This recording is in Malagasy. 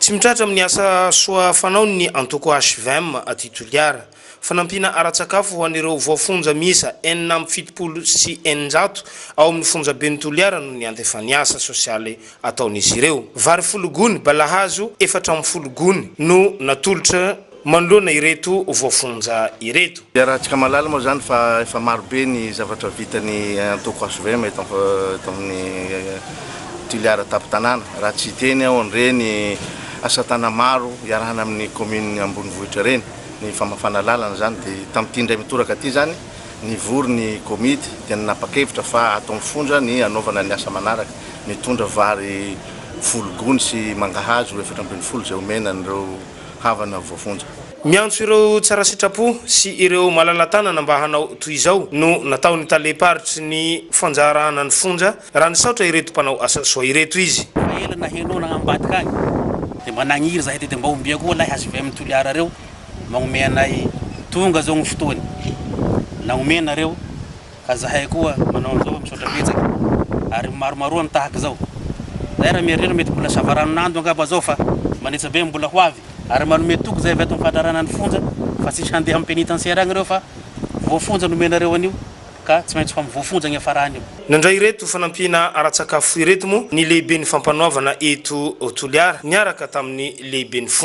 Tsy mitratra amin'ny asa soa fanaon'ny antoko HVM aty Toliara. Fanampina ara-tsakafo ho anireo voafonja miisa 470 ao amin'ny Fonja Be Toliara no niantefan'ny asa sosialy ataon'izy ireo. Vary fologony balahazo 4 no natolotra manoloana ireto voafonja ireto. Rahantsika malala moa zany fa efa maro be ny zavatra vitany antoko HVM eto amin'ny Toliara tapitanana. Raha tsy teny ao reny asa tana maro iarahana amin'ny commune ambonivohitra reny ny famafana lalana zany dia tamin'ity indray mitoraka aty zany nivory ny komity dia nanapa-kevitra fa atao mifonja ny anaovana ny asa manaraka mitondra vary fologony sy mangahazo 420 zay omena nireo havana voafonja. Miantso ireo tsara sitrapo sy ireo malalatanana mba hanao toy izao no nataony taleparitry ny fanjarahana ny fonja raha nisaotra ireto mpanao asa soa ireto izy. Ela na henao nagnambadika agny dia mba nagniry zahay dia mba ombia koa lahy HVM Toliara reo magnome anay tonga zao ny fotoany nagnome reo ka zahay koa manao zao misaotra betsaka ary maromaroa mitahaka zao zay raha mierera mety mbola savaranonando angamba zao fa manetsa be mbola ho avy ary manome toko zay avy ato mifandrarana ny fonja fa tsisy handeha amin'ny pénitentiaire agny reo fa voafonja nomenareo anio ka tsy maintsy fa mivoafonja ny afarany io. Nandray ireto fanampina ara-tsakafo ireto mo ny lehibe ny fampanoavana eto Toliara niaraka tamin'ny lehibe ny fonja.